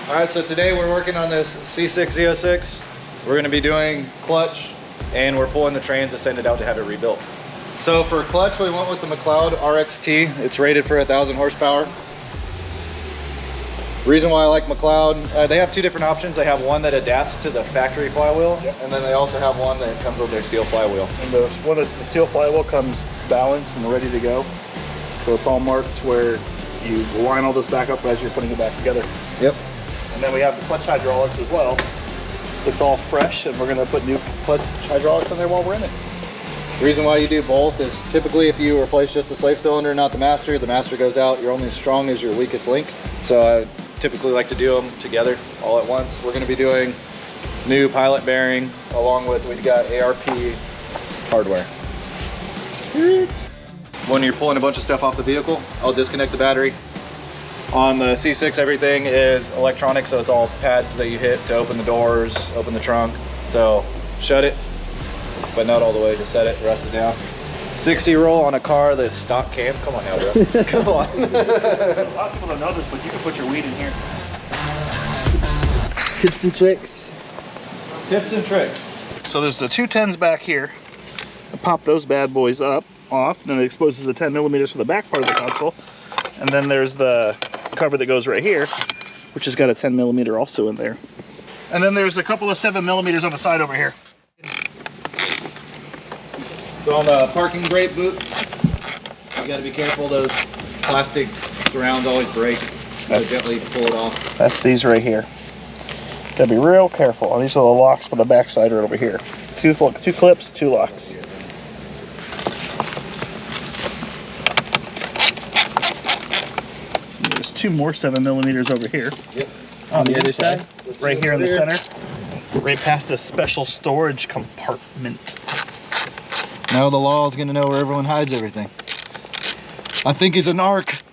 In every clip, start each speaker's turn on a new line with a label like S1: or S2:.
S1: All right, so today we're working on this C6 Z06. We're gonna be doing clutch, and we're pulling the trains to send it out to have it rebuilt. So for clutch, we went with the McLeod RXT. It's rated for 1,000 horsepower. Reason why I like McLeod, they have two different options. They have one that adapts to the factory flywheel, and then they also have one that comes with their steel flywheel.
S2: And the steel flywheel comes balanced and ready to go. So it's all marked where you line all this back up as you're putting it back together.
S1: Yep.
S2: And then we have the clutch hydraulics as well. It's all fresh, and we're gonna put new clutch hydraulics in there while we're in it.
S1: The reason why you do both is typically if you replace just the slave cylinder, not the master goes out, you're only as strong as your weakest link. So I typically like to do them together all at once. We're gonna be doing new pilot bearing along with, we've got ARP hardware. When you're pulling a bunch of stuff off the vehicle, I'll disconnect the battery. On the C6, everything is electronic, so it's all pads that you hit to open the doors, open the trunk. So shut it, but not all the way, just set it, rest it down. 60 roll on a car that's stock cam. Come on now, bro. Come on.
S2: A lot of people don't know this, but you can put your weed in here.
S3: Tips and tricks.
S1: Tips and tricks.
S2: So there's the 210s back here. I pop those bad boys off, then it exposes the 10 millimeters for the back part of the console. And then there's the cover that goes right here, which has got a 10 millimeter also in there. And then there's a couple of 7 millimeters on the side over here.
S1: So on the parking brake boot, you gotta be careful, those plastic surrounds always break. So gently pull it off.
S2: That's these right here. Gotta be real careful. And these are the locks for the back side right over here. Two clips, 2 locks. There's 2 more 7 millimeters over here.
S1: Yep.
S2: On the other side, right here in the center, right past this special storage compartment.
S1: Now the law is gonna know where everyone hides everything. I think he's a narc.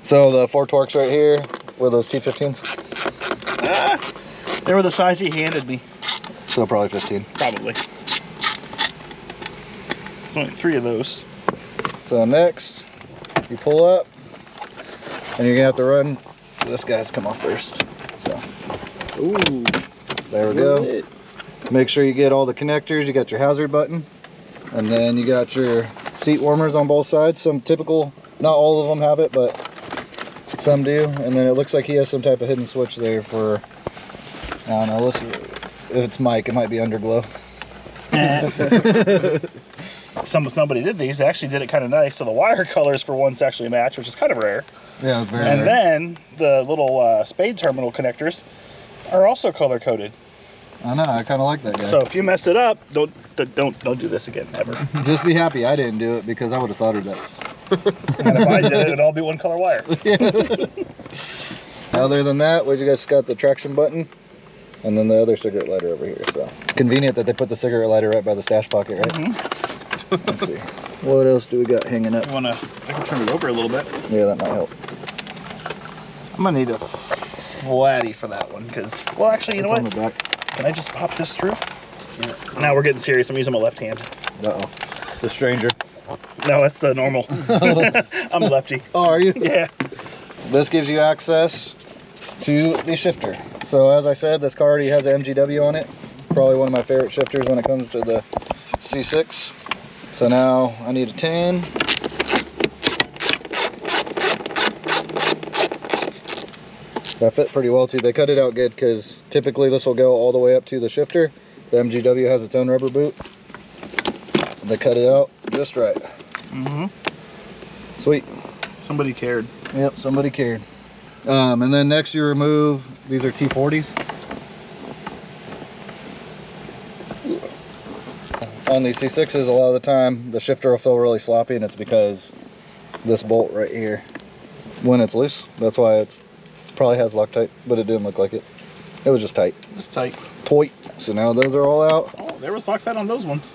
S1: So the 4 Torques right here, were those T15s?
S2: They were the size he handed me.
S1: So probably 15.
S2: Probably. Only 3 of those.
S1: So next, you pull up, and you're gonna have to run. This guy's come off first. So,
S3: Ooh.
S1: there we go. Make sure you get all the connectors. You got your hazard button, and then you got your seat warmers on both sides. Some typical, not all of them have it, but some do. And then it looks like he has some type of hidden switch there for, I don't know, let's, if it's Mike, it might be underglow.
S2: Somebody did these. They actually did it kind of nice. So the wire colors for once actually match, which is kind of rare.
S1: Yeah, it's very
S2: And
S1: rare.
S2: then the little spade terminal connectors are also color coded.
S1: I know, I kind of like that guy.
S2: So if you mess it up, don't do this again ever.
S1: Just be happy I didn't do it, because I would have soldered that.
S2: And if I did it, it'd all be one color wire.
S1: Other than that, we just got the traction button, and then the other cigarette lighter over here. So it's convenient that they put the cigarette lighter right by the stash pocket, right? Mm-hmm. Let's see. What else do we got hanging up?
S2: I can turn it over a little bit.
S1: Yeah, that might help.
S2: I'm gonna need a flatty for that one, because, well, actually, you know
S1: On
S2: what?
S1: the back.
S2: Can I just pop this through? Yeah. Now we're getting serious. I'm using my left hand.
S1: Uh-oh. The stranger.
S2: No, that's the normal. I'm lefty.
S1: Oh, are you?
S2: Yeah.
S1: This gives you access to the shifter. So as I said, this car already has an MGW on it. Probably one of my favorite shifters when it comes to the C6. So now I need a 10. That fit pretty well too. They cut it out good, because typically this will go all the way up to the shifter. The MGW has its own rubber boot. They cut it out just right.
S2: Mm-hmm.
S1: Sweet.
S2: Somebody cared.
S1: Yep, somebody cared. And then next you remove, these are T40s. On these C6s, a lot of the time, the shifter will feel really sloppy, and it's because this bolt right here, when it's loose, that's why it's probably has Loctite, but it didn't look like it. It was just tight.
S2: Just tight.
S1: Toit. So now those are all out.
S2: Oh, there was Loctite on those ones.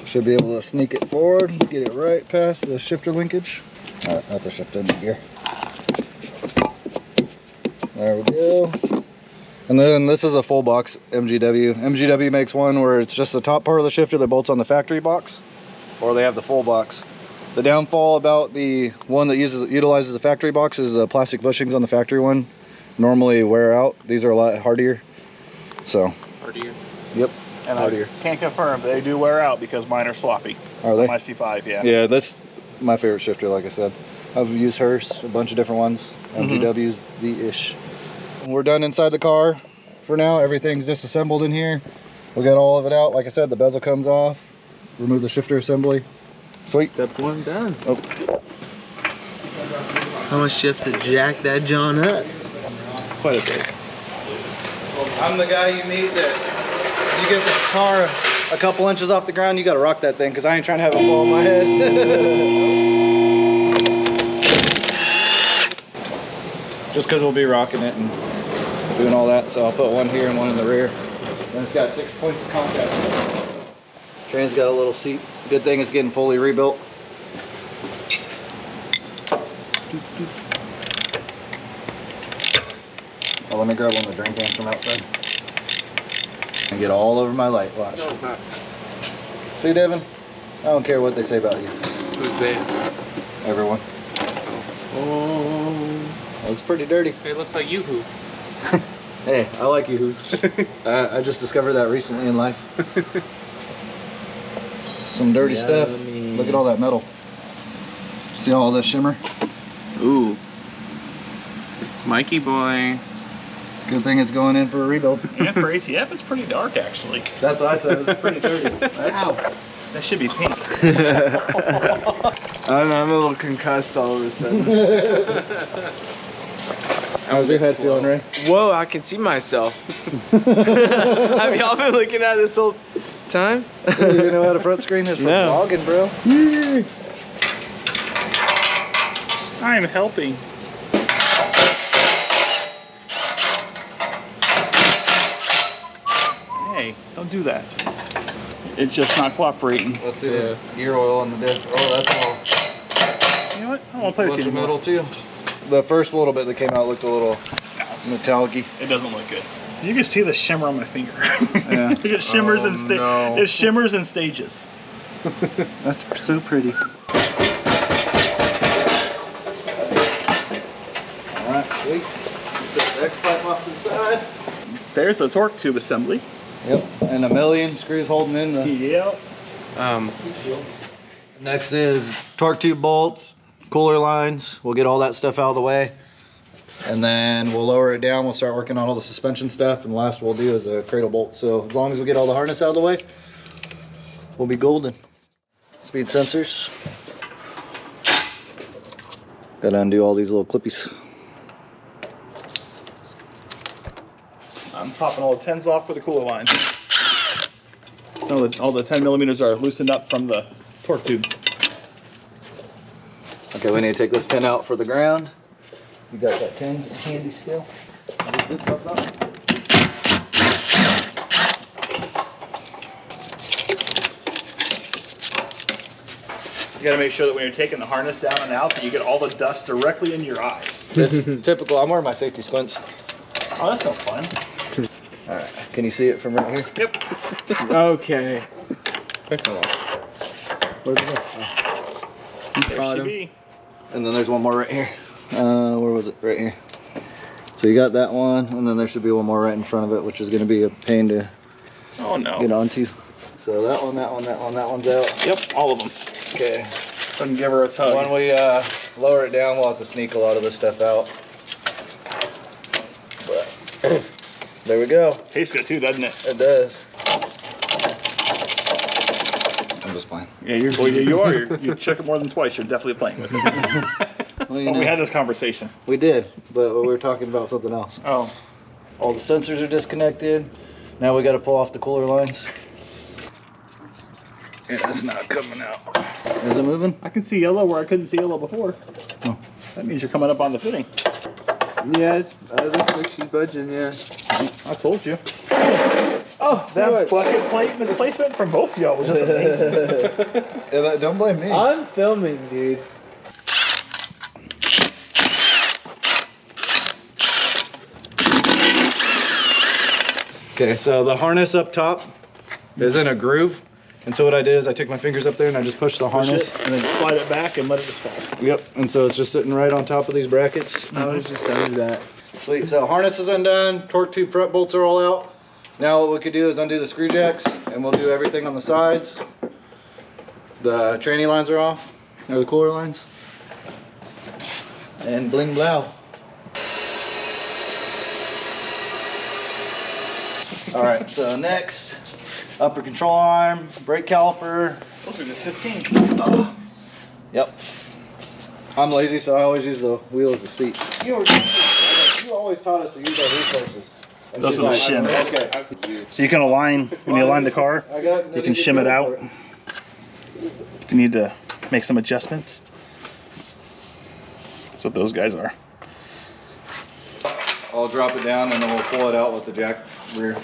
S1: Should be able to sneak it forward, get it right past the shifter linkage. All right, not the shifter in gear. There we go. And then this is a full box MGW. MGW makes one where it's just the top part of the shifter that bolts on the factory box, or they have the full box. The downfall about the one that utilizes the factory box is the plastic bushings on the factory one normally wear out. These are a lot hardier. So.
S3: Hardier.
S1: Yep.
S2: And
S1: hardier.
S2: I can't confirm they do wear out because mine are sloppy.
S1: Are they?
S2: My C5, yeah.
S1: Yeah, that's my favorite shifter. Like I said, I've used hers, a bunch of different ones. MGW's the ish. We're done inside the car for now. Everything's disassembled in here. We got all of it out. Like I said, the bezel comes off. Remove the shifter assembly. Sweet.
S3: Step 1 done.
S1: Oh.
S3: How much you have to jack that John up?
S2: Quite a bit.
S1: I'm the guy you meet that you get the car a couple inches off the ground, you gotta rock that thing, because I ain't trying to have it fall on my head. Just because we'll be rocking it and doing all that, so I'll put one here and one in the rear. And it's got 6 points of contact. Train's got a little seat. Good thing it's getting fully rebuilt. Oh, let me grab one of the drain cans from outside. And get all over my light. Watch.
S3: No, it's not.
S1: See, Devin? I don't care what they say about you.
S3: Who's they?
S1: Everyone.
S3: Oh.
S1: That's pretty dirty.
S3: It looks like Yoo-hoo.
S1: Hey, I like Yoo-hoos. I just discovered that recently in life. Some dirty stuff. Look at all that metal. See all this shimmer?
S3: Ooh. Mikey boy.
S1: Good thing it's going in for a rebuild.
S2: And for ATF, it's pretty dark actually.
S1: That's what I said. It's pretty dirty.
S2: Ow. That should be pink.
S3: I don't know, I'm a little concussed all of a sudden.
S1: How's your head feeling, Ray?
S3: Whoa, I can see myself. Have y'all been looking at this whole time?
S1: You know how to front screen is for
S3: No.
S1: vlogging, bro.
S2: I am helping. Hey, don't do that. It's just not cooperating.
S1: Let's see the gear oil on the diff. Oh, that's all.
S2: You know what? I don't want to play
S1: A
S2: with
S1: bunch
S2: you
S1: of
S2: anymore.
S1: metal too. The first little bit that came out looked a little metallic-y.
S2: It doesn't look good. You can see the shimmer on my finger.
S1: Yeah.
S2: It shimmers
S3: Oh,
S2: in
S3: no.
S2: It shimmers in stages.
S1: That's so pretty. Alright, sweet. Set the X pipe off to the side.
S2: There's the torque tube assembly.
S1: Yep, and a million screws holding in the...
S2: Yep.
S1: Next is torque tube bolts, cooler lines. We'll get all that stuff out of the way. And then we'll lower it down. We'll start working on all the suspension stuff. And the last we'll do is a cradle bolt. So as long as we get all the harness out of the way, we'll be golden. Speed sensors. Gotta undo all these little clippies.
S2: I'm popping all the 10s off for the cooler lines. All the 10 millimeters are loosened up from the torque tube.
S1: Okay, we need to take this 10 out for the ground. You got that 10 handy still? Zip comes up.
S2: You gotta make sure that when you're taking the harness down and out, that you get all the dust directly into your eyes.
S1: It's typical. I'm wearing my safety squints.
S2: Oh, that's no fun.
S1: All right, can you see it from right here?
S2: Yep.
S3: Okay.
S1: Where's it go?
S2: There she be.
S1: And then there's one more right here. Where was it? Right here. So you got that one, and then there should be one more right in front of it, which is going to be a pain to
S2: Oh no.
S1: get onto. So that one, that one's out.
S2: Yep, all of them.
S1: Okay.
S2: Couldn't give her a tug.
S1: When we lower it down, we'll have to sneak a lot of this stuff out. But there we go.
S2: Tastes good too, doesn't it?
S1: It does. I'm just playing.
S2: Yeah, you are. You check it more than twice. You're definitely playing with it.
S1: Well, you
S2: Oh,
S1: know,
S2: we had this conversation.
S1: we did, but we were talking about something else.
S2: Oh.
S1: All the sensors are disconnected. Now we got to pull off the cooler lines. Yeah, it's not coming out. Is it moving?
S2: I can see yellow where I couldn't see yellow before.
S1: Oh.
S2: That means you're coming up on the fitting.
S3: Yeah, it looks like she's budging, yeah.
S2: I told you.
S3: Oh,
S2: That bucket plate misplacement from both of y'all was just amazing.
S1: Yeah, don't blame me.
S3: I'm filming, dude.
S1: Okay, so the harness up top is in a groove. And so what I did is I took my fingers up there and I just pushed the harness.
S2: And then slide it back and let it just fall.
S1: Yep, and so it's just sitting right on top of these brackets.
S3: I was just under that.
S1: Sweet, so harness is undone, torque tube front bolts are all out. Now what we could do is undo the screw jacks and we'll do everything on the sides. The tranny lines are off, or the cooler lines. And bling blow. All right, so next, upper control arm, brake caliper.
S2: Those are just 15.
S1: Oh. Yep. I'm lazy, so I always use the wheel as the seat. You always taught us to use our resources. And
S2: Those are the shims.
S1: Okay.
S2: So you can align, when you align the car, you can shim it out. If you need to make some adjustments. That's what those guys are.
S1: I'll drop it down and then we'll pull it out with the jack rear.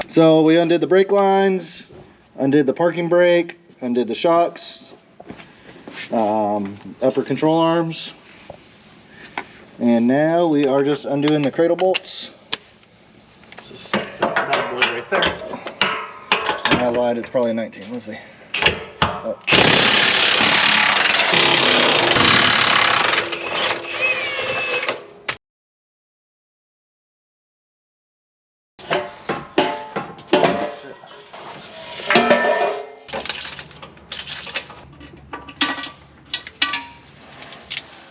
S1: So we undid the brake lines, undid the parking brake, undid the shocks, upper control arms, and now we are just undoing the cradle bolts.
S2: This is that boy right there.
S1: And I lied, it's probably 19. Let's see. Oh.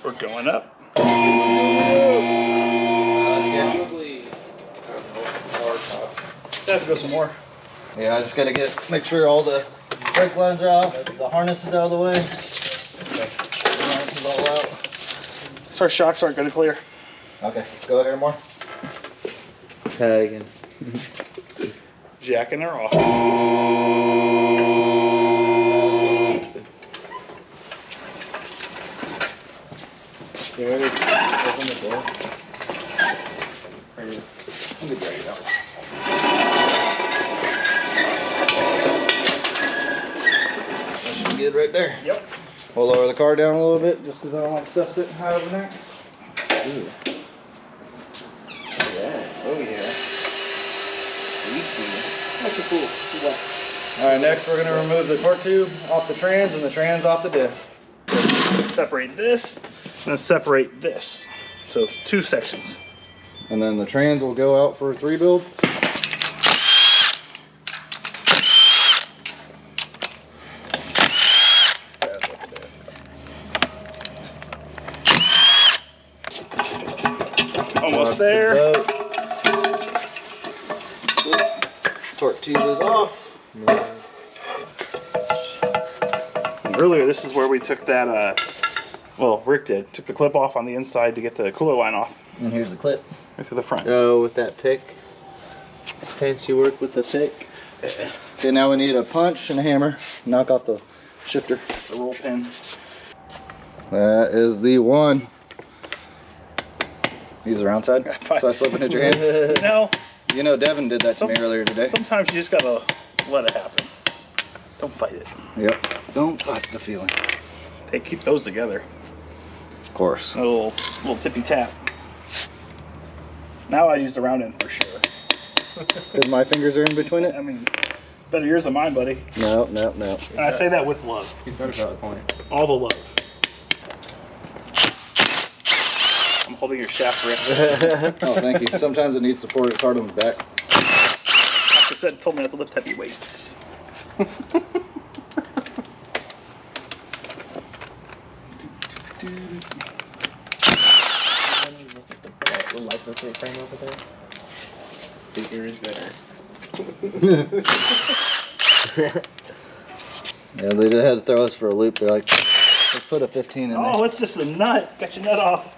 S2: We're going up. Have to go some more.
S1: Yeah, I just gotta make sure all the brake lines are off, the harness is out of the way. Okay. The harness is all out.
S2: So our shocks aren't going to clear.
S1: Okay, go ahead more.
S3: Try that again.
S2: Jacking her off.
S1: You ready to open the door? Ready? I'll be ready now. That should be good right there.
S2: Yep.
S1: We'll lower the car down a little bit just because I don't like stuff sitting high over there. Ooh. Yeah. Oh yeah.
S2: That's a cool.
S1: Alright, next we're going to remove the torque tube off the trans and the trans off the diff.
S2: Separate this, and then separate this. So 2 sections.
S1: And then the trans will go out for a 3 build.
S2: Almost there.
S1: Torque tube is off.
S2: And earlier, this is where we took that, well, Rick did, took the clip off on the inside to get the cooler line off.
S1: And here's the clip.
S2: Right to the front.
S3: Oh, with that pick. Fancy work with the pick.
S1: Okay, now we need a punch and a hammer. Knock off the shifter.
S2: The roll pin.
S1: That is the one. Use the round side. So I slip and hit your hand. You know Devin did that to me earlier today.
S2: Sometimes you just gotta let it happen. Don't fight it.
S1: Yep. Don't fight the feeling.
S2: They keep those together.
S1: Of course.
S2: A little tippy tap. Now I use the round end for sure.
S1: Because my fingers are in between it?
S2: I mean, better yours than mine, buddy.
S1: No.
S2: And I say that with love.
S3: He's got a valid point.
S2: All the love. I'm holding your shaft, Rick.
S1: Oh, thank you. Sometimes it needs support. It's hard on the back.
S2: Like I said, told me not to lift heavy weights.
S3: The license plate frame over there. Bigger is better.
S1: Yeah, they just had to throw us for a loop. They're like, let's put a 15 in there.
S2: Oh, it's just a nut. Got your nut off.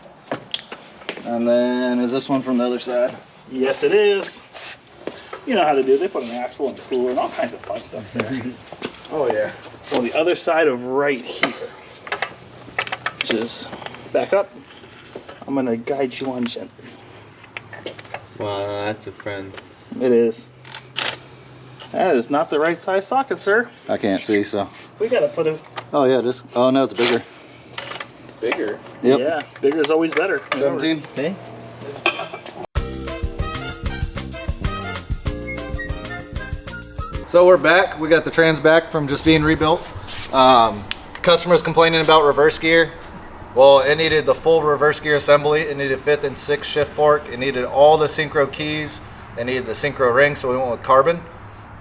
S1: And then, is this one from the other side?
S2: Yes, it is. You know how they do. They put an axle and a cooler and all kinds of fun stuff there.
S1: Oh, yeah.
S2: So on the other side of right here, which is back up, I'm going to guide you on gently.
S3: Wow, that's a friend.
S2: It is. That is not the right size socket, sir.
S1: I can't see, so.
S2: We got to put a...
S1: Oh, yeah, it is. Oh, no, it's bigger.
S3: Bigger?
S1: Yep.
S2: Yeah, bigger is always better.
S1: 17.
S3: Hey?
S1: So we're back. We got the trans back from just being rebuilt. Customers complaining about reverse gear. Well, it needed the full reverse gear assembly. It needed 5th and 6th shift fork. It needed all the synchro keys. It needed the synchro ring, so we went with carbon.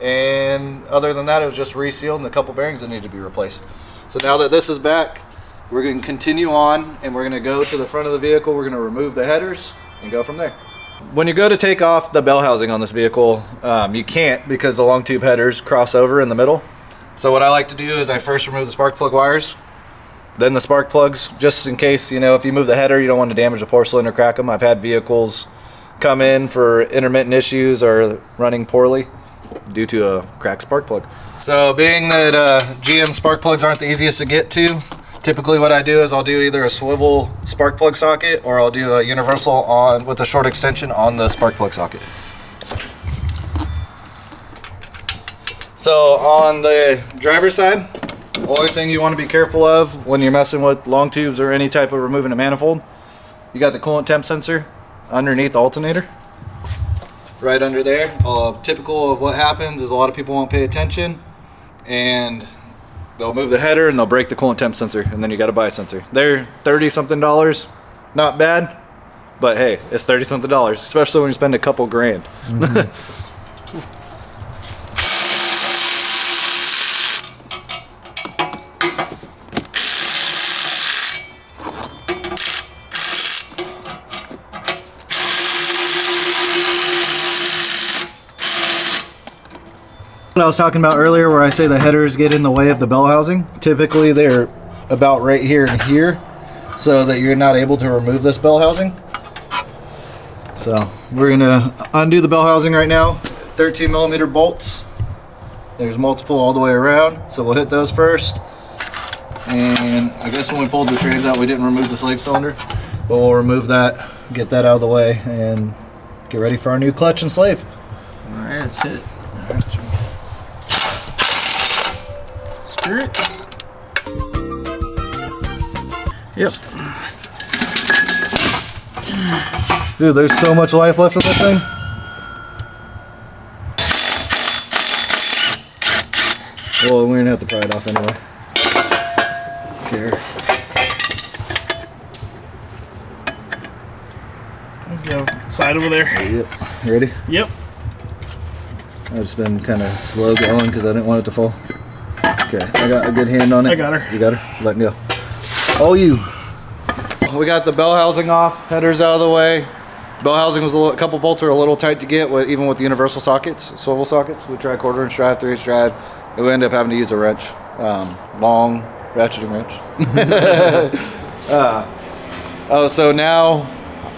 S1: And other than that, it was just resealed and a couple bearings that needed to be replaced. So now that this is back, we're going to continue on and we're going to go to the front of the vehicle. We're going to remove the headers and go from there. When you go to take off the bell housing on this vehicle, you can't because the long tube headers cross over in the middle. So what I like to do is I first remove the spark plug wires, then the spark plugs, just in case, you know, if you move the header, you don't want to damage the porcelain or crack them. I've had vehicles come in for intermittent issues or running poorly due to a cracked spark plug. So being that GM spark plugs aren't the easiest to get to, typically what I do is I'll do either a swivel spark plug socket or I'll do a universal on with a short extension on the spark plug socket. So on the driver's side, the only thing you want to be careful of when you're messing with long tubes or any type of removing a manifold, you got the coolant temp sensor underneath the alternator. Right under there. Typical of what happens is a lot of people won't pay attention and they'll move the header and they'll break the coolant temp sensor, and then you got to buy a sensor. They're $30 something, not bad, but hey, it's $30 something, especially when you spend a couple grand. What I was talking about earlier where I say the headers get in the way of the bell housing, typically they're about right here and here so that you're not able to remove this bell housing. So we're gonna undo the bell housing right now. 13 millimeter bolts. There's multiple all the way around, so we'll hit those first. And I guess when we pulled the trays out we didn't remove the slave cylinder, but we'll remove that, get that out of the way, and get ready for our new clutch and slave.
S3: Alright, that's it.
S2: Yep.
S1: Dude, there's so much life left in this thing. Well, we're gonna have to pry it off anyway. Here.
S2: Go side over there.
S1: Yep. You ready?
S2: Yep.
S1: I've just been kind of slow going because I didn't want it to fall. Okay, I got a good hand on it.
S2: I got her.
S1: You got her? Let go. Oh, you. We got the bell housing off, headers out of the way. Bell housing was a couple bolts are a little tight to get, even with the universal sockets, swivel sockets. We tried 1/4 inch drive, 3/8 drive. We ended up having to use a wrench, long ratcheting wrench. So now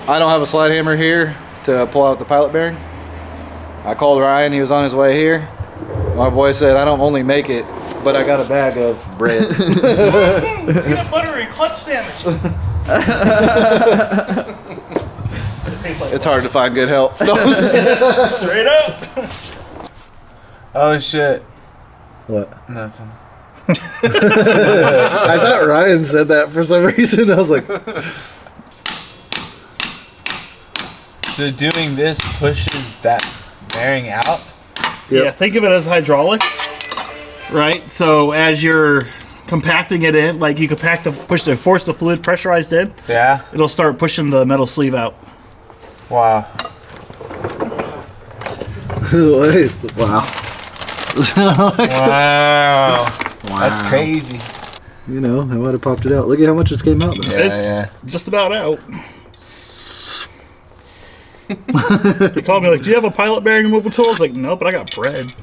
S1: I don't have a slide hammer here to pull out the pilot bearing. I called Ryan, he was on his way here. My boy said, I don't only make it, but I got a bag of bread.
S2: Peanut butter and clutch sandwich.
S1: It's hard to find good help.
S2: Straight up.
S3: Oh shit.
S1: What?
S3: Nothing.
S1: I thought Ryan said that for some reason. I was like,
S3: So doing this pushes that bearing out?
S1: Yep.
S2: Yeah, think of it as hydraulics, right? So as you're compacting it in, like you force the fluid pressurized in,
S3: Yeah.
S2: it'll start pushing the metal sleeve out.
S3: Wow.
S1: wow.
S3: Wow. That's crazy.
S1: You know, I might have popped it out. Look at how much it came out though.
S3: Yeah,
S2: It's just about out. They called me like, do you have a pilot bearing removal tool? I was like, no, but I got bread.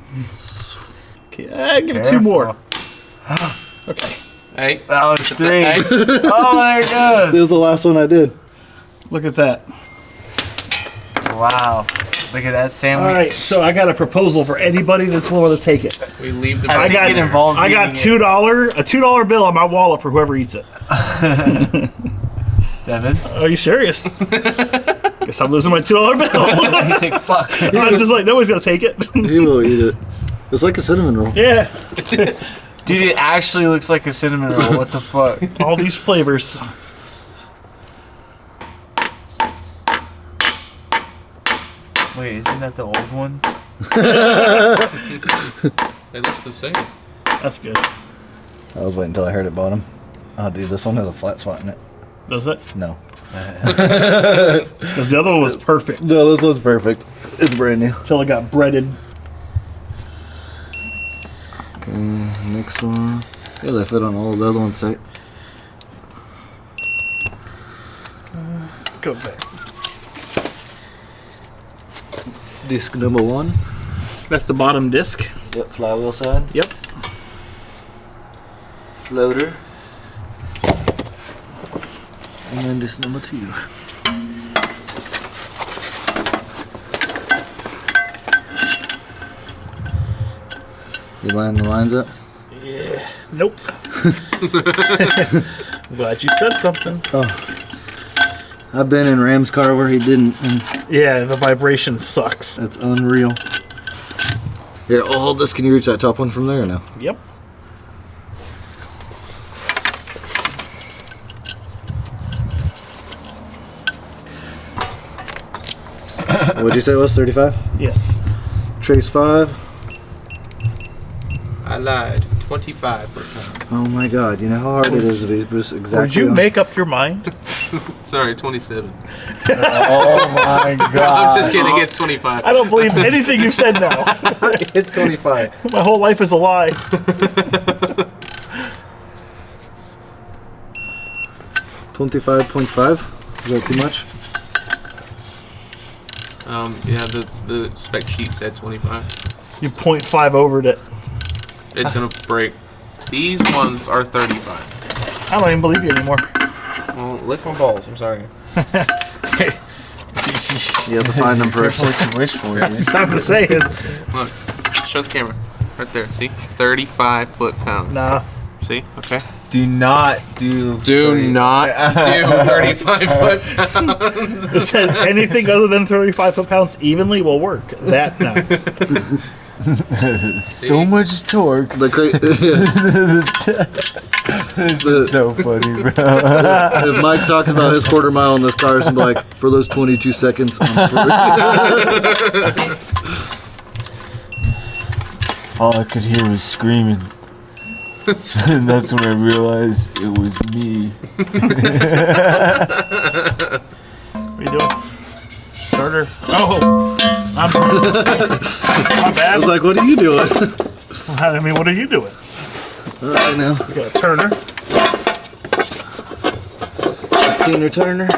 S2: Okay, give it 2 more. Okay.
S3: Hey, that was 3. Oh, there it goes.
S1: This is the last one I did.
S2: Look at that.
S3: Wow. Look at that sandwich.
S2: All right, so I got a proposal for anybody that's willing to take it.
S3: We leave the
S2: I got $2 a $2 bill on my wallet for whoever eats it.
S3: Devin?
S2: Are you serious? Guess I'm losing my $2 bill.
S3: He's like, fuck.
S2: I was just like, nobody's gonna take it.
S1: He will eat it. It's like a cinnamon roll.
S2: Yeah.
S3: Dude, it actually looks like a cinnamon roll. What the fuck?
S2: All these flavors.
S3: Wait, isn't that the old one?
S4: It looks the same.
S2: That's good.
S1: I was waiting until I heard it bottom. I'll do this one with a flat spot in it.
S2: Does it?
S1: No.
S2: Because the other one was perfect.
S1: No, this one's perfect. It's brand new.
S2: Until it got breaded.
S1: Okay, next one. Yeah, they fit on all the other ones tight.
S2: Let's go back.
S1: Disc number 1.
S2: That's the bottom disc.
S1: Yep, flywheel side.
S2: Yep.
S1: Floater. And then disc number 2. You line the lines up?
S2: Yeah. Nope. I'm glad you said something.
S1: Oh. I've been in Ram's car where he didn't. And
S2: yeah, the vibration sucks.
S1: that's unreal. Here, I'll hold this. Can you reach that top one from there or no?
S2: Yep.
S1: What'd you say it was? 35?
S2: Yes.
S1: Trace 5.
S3: I lied. 25 foot-pounds.
S1: Oh my god, you know how hard it is to be just exactly.
S2: Did you
S1: on-
S2: make up your mind?
S3: Sorry, 27.
S1: Oh my god.
S3: I'm just kidding. It's 25.
S2: I don't believe anything you said now.
S1: It's 25.
S2: My whole life is a lie.
S1: 25.5? Is that too much?
S3: Yeah, the spec sheet said 25.
S2: You 0.5 overed it.
S3: It's gonna break. These ones are 35.
S2: I don't even believe you anymore.
S3: Well, lick my balls. I'm sorry.
S1: You have to find them first.
S4: What you wish for, man.
S2: Stop saying.
S3: Look, show the camera. Right there. See? 35 foot-pounds.
S2: Nah.
S3: See? Okay.
S4: Do not do.
S3: Do not do 35 foot-pounds.
S2: It says anything other than 35 foot-pounds evenly will work. That, no.
S4: So much torque.
S1: The
S4: It's so funny, bro.
S1: if Mike talks about his quarter mile in this car, it's gonna be like, for those 22 seconds, I'm free.
S4: All I could hear was screaming. And that's when I realized it was me.
S2: What are you doing? Starter. Oh, my
S1: I
S2: bad.
S1: was like, what are you doing?
S2: I mean, what are you doing?
S1: I know.
S2: We got a turner.
S1: 15er turner.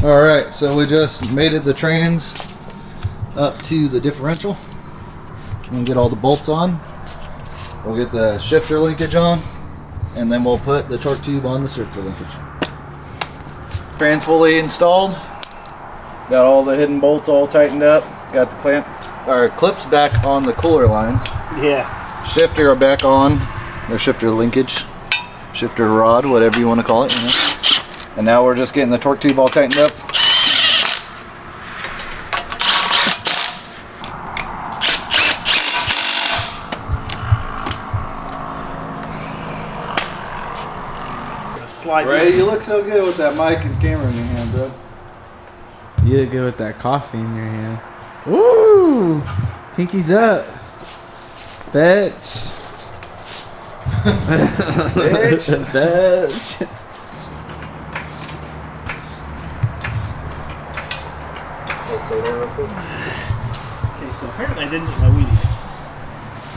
S1: Alright, so we just mated the trains up to the differential. We'll get all the bolts on. We'll get the shifter linkage on. And then we'll put the torque tube on the shifter linkage. Train's fully installed. Got all the hidden bolts all tightened up. Got the clamp or clips back on the cooler lines.
S2: Yeah.
S1: Shifter back on. The shifter linkage. Shifter rod, whatever you want to call it. You know? And now we're just getting the torque tube all tightened up.
S2: Slide.
S1: Ray, you look so good with that mic and camera in your hand, bro.
S5: You look good with that coffee in your hand. Woo! Pinky's up. Bitch.
S1: Bitch.
S5: Bitch.
S2: Okay, so apparently I didn't get my Wheaties.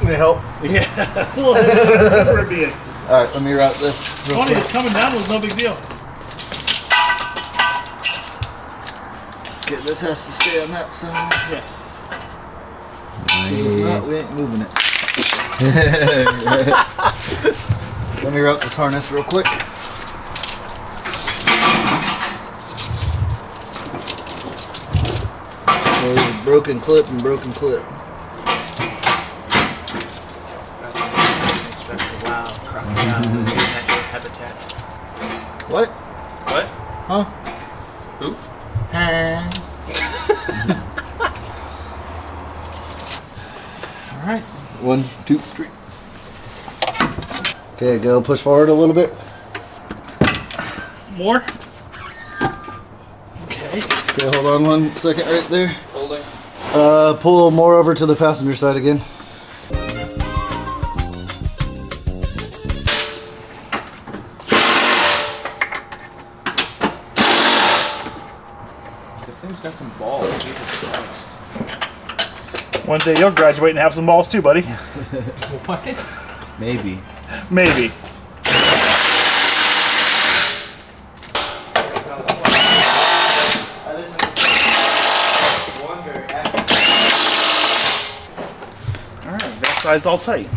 S1: Can you help?
S2: Yeah, that's a little heavy for it being.
S1: Alright, let me route this real
S2: Funny,
S1: quick.
S2: it's coming down was no big deal.
S1: Okay, this has to stay on that side.
S2: Yes.
S1: If not, we ain't moving it. Let me route this harness real quick. There's a broken clip and broken clip.
S3: Habitat.
S1: What?
S3: What?
S1: Huh?
S3: Who?
S1: Alright. 1, 2, 3. Okay, go push forward a little bit.
S2: More? Okay.
S1: Okay, hold on 1 second right there.
S3: Holding.
S1: Pull more over to the passenger side again.
S5: This thing's got some balls.
S2: One day you'll graduate and have some balls too, buddy.
S5: What? Maybe.
S2: Maybe. Alright, that side's all tight.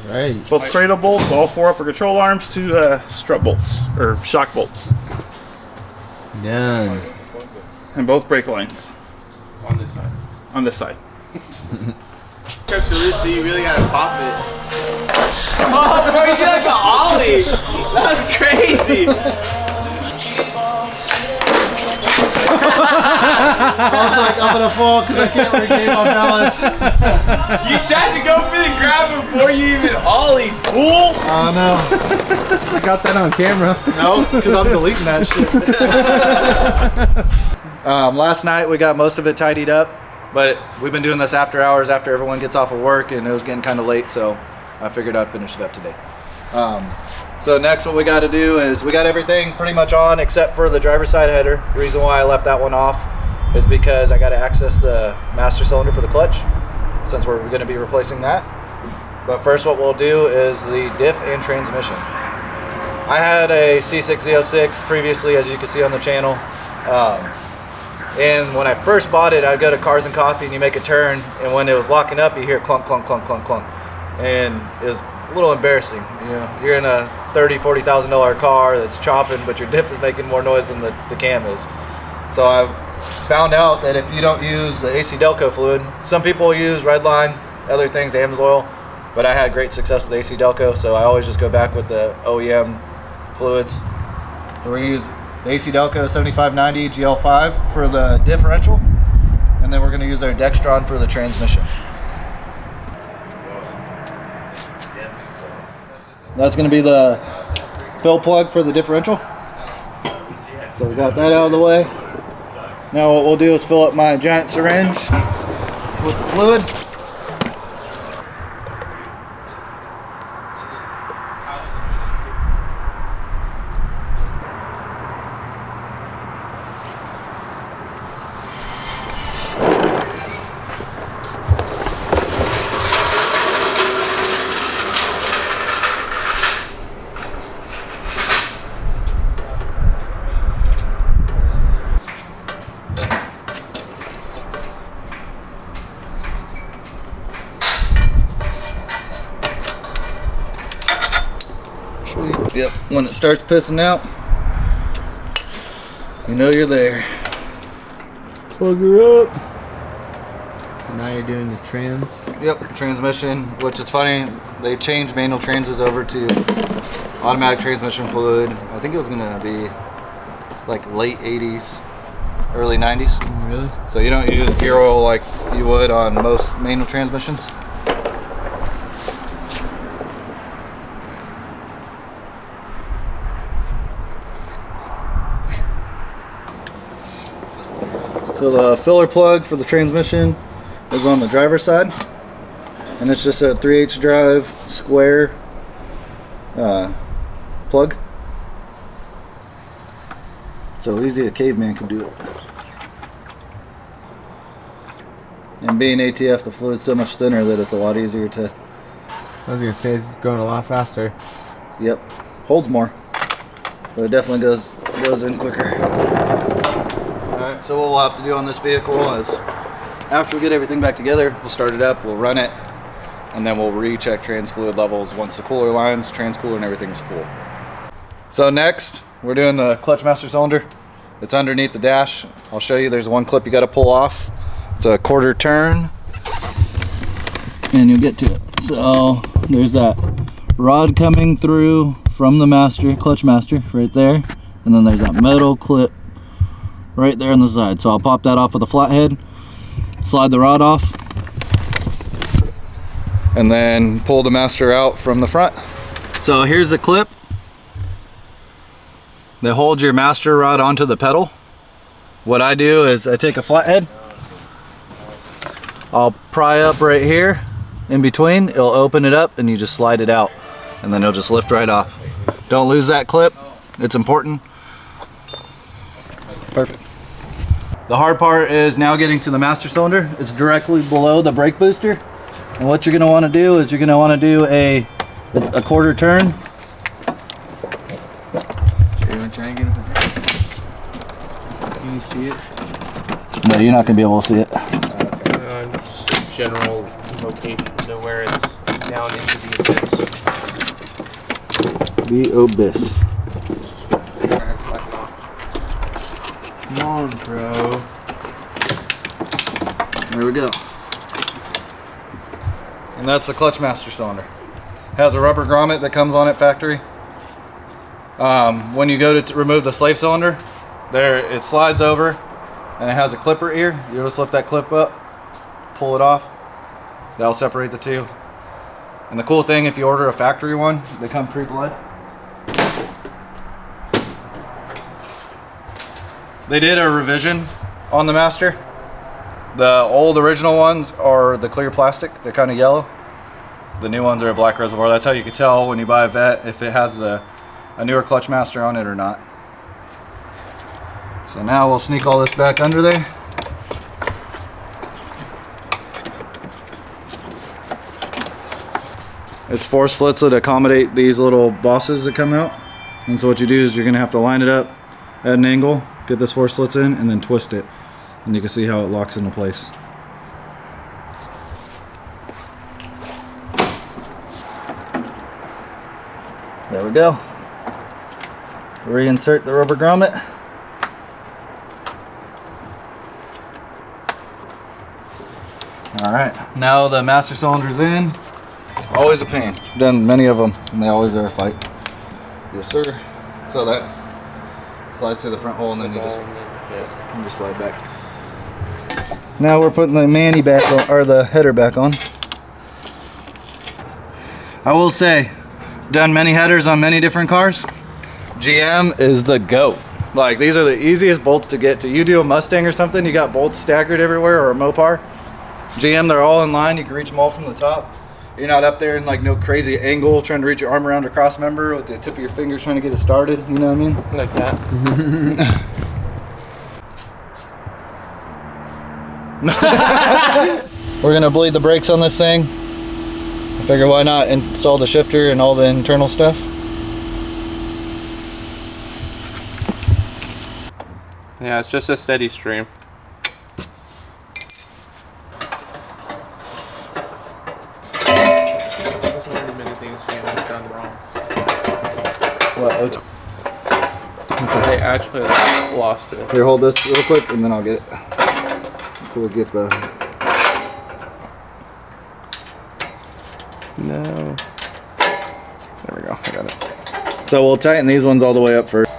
S5: Right.
S2: Both cradle bolts, all 4 upper control arms, 2 strut bolts, or shock bolts.
S5: Done.
S2: And both brake lines.
S3: On this side.
S2: On this side.
S3: Trucks are loose, so you really gotta pop it. Oh, bro, you did like an ollie. That was crazy.
S1: I was like, I'm gonna fall because I can't regain my balance.
S3: You tried to go for the grab before you even ollie, fool.
S1: Oh no.
S5: I got that on camera.
S1: No, because I'm deleting that shit. Last night we got most of it tidied up, but we've been doing this after hours after everyone gets off of work, and it was getting kind of late, so I figured I'd finish it up today. So next what we got to do is we got everything pretty much on except for the driver's side header. The reason why I left that one off is because I got to access the master cylinder for the clutch, since we're going to be replacing that. But first what we'll do is the diff and transmission. I had a C6 Z06 previously, as you can see on the channel. And when I first bought it, I'd go to Cars and Coffee and you make a turn, and when it was locking up, you hear clunk, clunk, clunk, clunk, clunk. And it was a little embarrassing. You know, you're in a $30,000, $40,000 car that's chopping, but your diff is making more noise than the cam is. So I found out that if you don't use the AC Delco fluid, some people use Redline, other things, Amsoil, but I had great success with AC Delco, so I always just go back with the OEM fluids. So we're gonna use the AC Delco 7590 GL5 for the differential, and then we're gonna use our Dextron for the transmission. That's gonna be the fill plug for the differential. So we got that out of the way. Now what we'll do is fill up my giant syringe with the fluid. Yep, when it starts pissing out, you know you're there. Plug her up.
S5: So now you're doing the trans.
S1: Yep, transmission, which is funny, they changed manual transes over to automatic transmission fluid. I think it was gonna be like late 80s, early 90s.
S5: Really?
S1: So you don't use gear oil like you would on most manual transmissions. So the filler plug for the transmission is on the driver's side, and it's just a 3/8 drive square plug. So easy a caveman could do it. And being ATF, the fluid's so much thinner that it's a lot easier to.
S5: I was gonna say it's going a lot faster.
S1: Yep, holds more, but it definitely goes in quicker. Alright, so what we'll have to do on this vehicle is, after we get everything back together, we'll start it up, we'll run it, and then we'll recheck trans fluid levels once the cooler lines, trans cooler, and everything is full. So next, we're doing the clutch master cylinder. It's underneath the dash. I'll show you, there's one clip you gotta pull off. It's a quarter turn, and you'll get to it. So there's that rod coming through from the master, clutch master, right there. And then there's that metal clip right there on the side. So I'll pop that off with a flathead, slide the rod off, and then pull the master out from the front. So here's a clip that holds your master rod onto the pedal. What I do is I take a flathead, I'll pry up right here in between, it'll open it up, and you just slide it out, and then it'll just lift right off. Don't lose that clip, it's important. Perfect. The hard part is now getting to the master cylinder. It's directly below the brake booster. And what you're gonna wanna do is you're gonna wanna do a quarter turn.
S3: You wanna try and get it? Can you see it?
S1: No, you're not gonna be able to see it.
S3: Just a general location to where it's down into the abyss.
S1: The abyss.
S5: Come on, bro.
S1: There we go. And that's the clutch master cylinder. Has a rubber grommet that comes on it factory. When you go to remove the slave cylinder, there it slides over and it has a clipper here. You just lift that clip up, pull it off. That'll separate the two. And the cool thing, if you order a factory one, they come pre-bled. They did a revision on the Master. The old original ones are the clear plastic. They're kind of yellow. The new ones are a black reservoir. That's how you can tell when you buy a Vette if it has a newer clutch master on it or not. So now we'll sneak all this back under there. It's 4 slits that accommodate these little bosses that come out. And so what you do is you're gonna have to line it up at an angle, get this 4 slits in, and then twist it. And you can see how it locks into place. There we go. Reinsert the rubber grommet. Alright, now the master cylinder's in. Always a pain. I've done many of them and they always are a fight. Yes sir. So that slides through the front hole and then you just slide back. Now we're putting the Manny back on, or the header back on. I will say, done many headers on many different cars. GM is the GOAT. Like, these are the easiest bolts to get to. You do a Mustang or something, you got bolts staggered everywhere, or a Mopar. GM, they're all in line. You can reach them all from the top. You're not up there in like no crazy angle trying to reach your arm around a cross member with the tip of your fingers trying to get it started. You know what I mean?
S3: Like that.
S1: We're gonna bleed the brakes on this thing. I figure why not install the shifter and all the internal stuff.
S3: Yeah, it's just a steady stream.
S1: What?
S3: They actually lost it.
S1: Here, hold this real quick and then I'll get it. So we'll get the...
S3: No. There we go, I got it.
S1: So we'll tighten these ones all the way up first.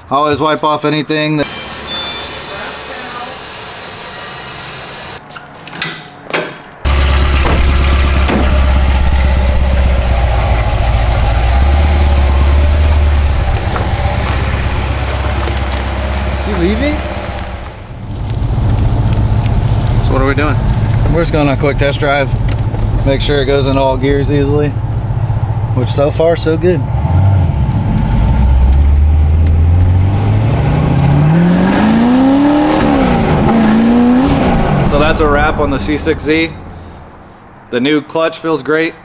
S1: Always wipe off anything that...
S5: Leaving?
S3: So what are we doing?
S1: We're just going on a quick test drive. Make sure it goes in all gears easily. Which so far so good. So that's a wrap on the C6Z. The new clutch feels great.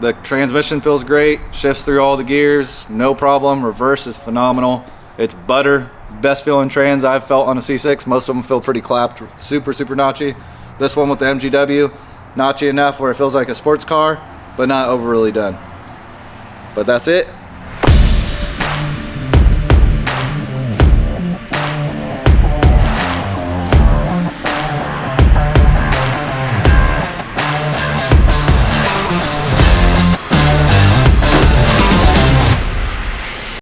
S1: The transmission feels great. Shifts through all the gears, no problem. Reverse is phenomenal. It's butter. Best feeling trans I've felt on a C6. Most of them feel pretty clapped, super notchy. This one with the MGW, notchy enough where it feels like a sports car, but not overly done. But that's it.